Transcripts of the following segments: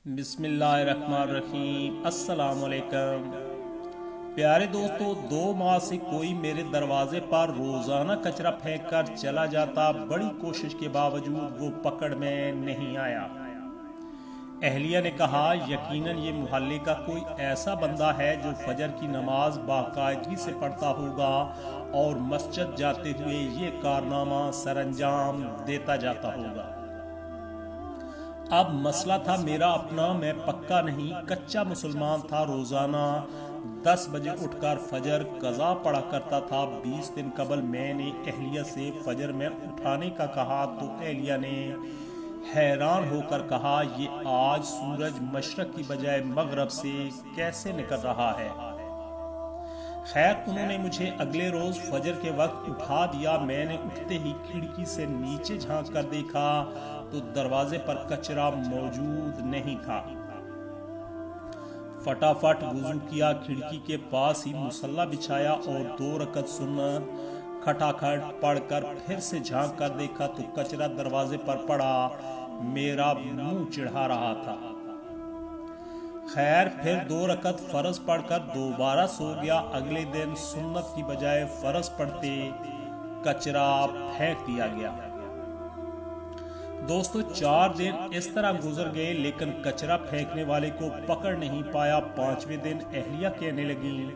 بسم اللہ الرحمن الرحیم۔ السلام علیکم پیارے دوستو، 2 ماہ سے کوئی میرے دروازے پر روزانہ کچرا پھینک کر چلا جاتا، بڑی کوشش کے باوجود وہ پکڑ میں نہیں آیا۔ اہلیہ نے کہا، یقیناً یہ محلے کا کوئی ایسا بندہ ہے جو فجر کی نماز باقاعدگی سے پڑھتا ہوگا اور مسجد جاتے ہوئے یہ کارنامہ سر انجام دیتا جاتا ہوگا۔ اب مسئلہ تھا میرا اپنا، میں پکا نہیں کچا مسلمان تھا۔ روزانہ 10 بجے اٹھ کر فجر قضا پڑھا کرتا تھا۔ 20 دن قبل میں نے اہلیہ سے فجر میں اٹھانے کا کہا تو اہلیہ نے حیران ہو کر کہا، یہ آج سورج مشرق کی بجائے مغرب سے کیسے نکل رہا ہے؟ خیر، انہوں نے مجھے اگلے روز فجر کے وقت اٹھا دیا۔ میں نے اٹھتے ہی کھڑکی سے نیچے جھانک کر دیکھا تو دروازے پر کچرا موجود نہیں تھا۔ فٹافٹ وضو کیا، کھڑکی کے پاس ہی مصلی بچھایا اور 2 رکعت سنت کھٹاکھٹ پڑھ کر پھر سے جھانک کر دیکھا تو کچرا دروازے پر پڑا، میرا منہ چڑھا رہا تھا۔ خیر، پھر 2 رکعت فرض پڑھ کر دوبارہ سو گیا۔ اگلے دن سنت کی بجائے فرض پڑھتے کچرا پھینک دیا گیا۔ دوستو، 4 دن اس طرح گزر گئے لیکن کچرا پھینکنے والے کو پکڑ نہیں پایا۔ 5ویں دن اہلیہ کہنے لگی،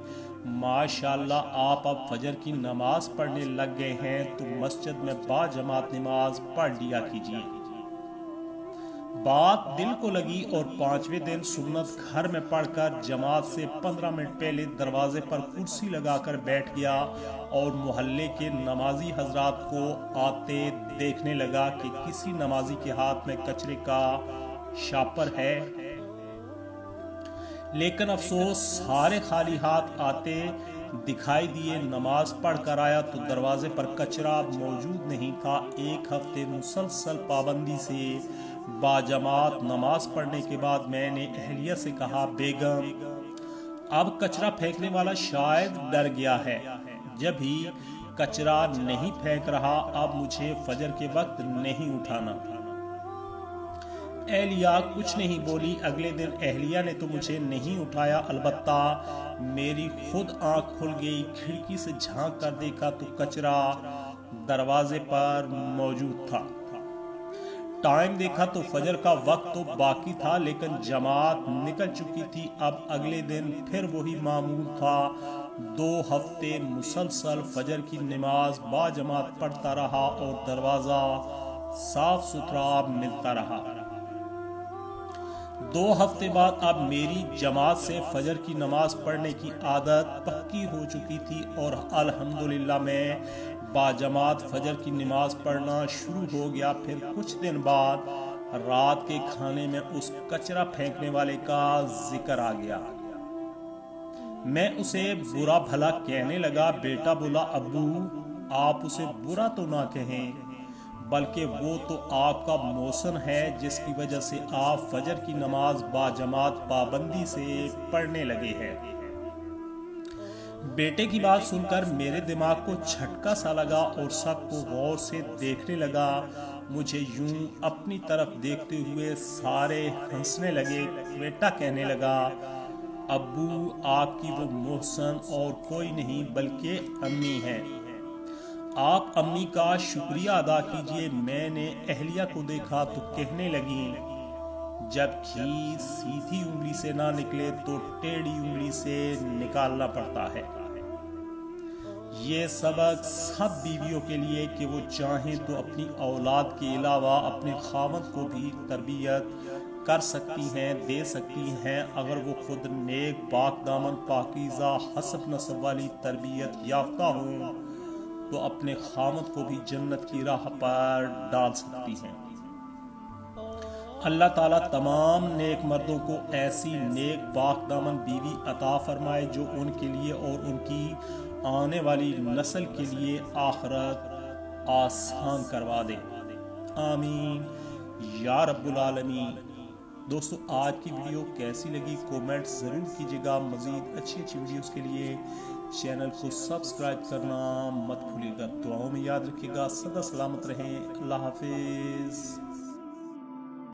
ماشاءاللہ آپ اب فجر کی نماز پڑھنے لگ گئے ہیں تو مسجد میں باجماعت نماز پڑھ لیا کیجیے۔ بات دل کو لگی اور 5ویں دن سنت گھر میں پڑھ کر جماعت سے 15 منٹ پہلے دروازے پر کرسی لگا کر بیٹھ گیا اور محلے کے نمازی حضرات کو آتے دیکھنے لگا کہ کسی نمازی کے ہاتھ میں کچرے کا شاپر ہے، لیکن افسوس سارے خالی ہاتھ آتے دکھائی دیے۔ نماز پڑھ کر آیا تو دروازے پر کچرا موجود نہیں تھا۔ 1 ہفتے مسلسل پابندی سے باجماعت نماز پڑھنے کے بعد میں نے اہلیہ سے کہا، بیگم اب کچرا پھینکنے والا شاید ڈر گیا ہے، جب ہی کچرا نہیں پھینک رہا، اب مجھے فجر کے وقت نہیں اٹھانا۔ اہلیہ کچھ نہیں بولی۔ اگلے دن اہلیہ نے تو مجھے نہیں اٹھایا، البتہ میری خود آنکھ کھل گئی۔ کھڑکی سے جھانک کر دیکھا تو کچرا دروازے پر موجود تھا۔ ٹائم دیکھا تو فجر کا وقت تو باقی تھا لیکن جماعت نکل چکی تھی۔ اب اگلے دن پھر وہی معمول تھا۔ 2 ہفتے مسلسل فجر کی نماز باجماعت پڑھتا رہا اور دروازہ صاف ستھرا ملتا رہا۔ 2 ہفتے بعد اب میری جماعت سے فجر کی نماز پڑھنے کی عادت پکی ہو چکی تھی اور الحمدللہ میں باجماعت فجر کی نماز پڑھنا شروع ہو گیا۔ پھر کچھ دن بعد رات کے کھانے میں اس کچرا پھینکنے والے کا ذکر آ گیا۔ میں اسے برا بھلا کہنے لگا۔ بیٹا بولا، ابو آپ اسے برا تو نہ کہیں، بلکہ وہ تو آپ کا محسن ہے جس کی وجہ سے آپ فجر کی نماز باجماعت پابندی سے پڑھنے لگے ہیں۔ بیٹے کی بات سن کر میرے دماغ کو جھٹکا سا لگا اور سب کو غور سے دیکھنے لگا۔ مجھے یوں اپنی طرف دیکھتے ہوئے سارے ہنسنے لگے۔ بیٹا کہنے لگا، ابو آپ کی وہ محسن اور کوئی نہیں بلکہ امی ہے، آپ امی کا شکریہ ادا کیجئے۔ میں نے اہلیہ کو دیکھا تو کہنے لگی، جب گھی سیدھی انگلی سے نہ نکلے تو ٹیڑھی انگلی سے نکالنا پڑتا ہے۔ یہ سبق سب بیویوں کے لیے کہ وہ چاہیں تو اپنی اولاد کے علاوہ اپنے خاوند کو بھی تربیت کر سکتی ہیں، دے سکتی ہیں۔ اگر وہ خود نیک پاک دامن پاکیزہ حسب نسب والی تربیت یافتہ ہوں تو اپنے خاوند کو بھی جنت کی راہ پر ڈال سکتی ہیں۔ اللہ تعالیٰ تمام نیک مردوں کو ایسی نیک پاک دامن بیوی عطا فرمائے جو ان کے لیے اور ان کی آنے والی نسل کے لیے آخرت آسان کروا دے، آمین یا رب العالمین۔ دوستو، آج کی ویڈیو کیسی لگی کومنٹ ضرور کیجیے گا۔ مزید اچھی ویڈیوز کے لیے چینل کو سبسکرائب کرنا مت بھولیے گا۔ دعاؤں میں یاد رکھیے گا۔ سدا سلامت رہیں۔ اللہ حافظ۔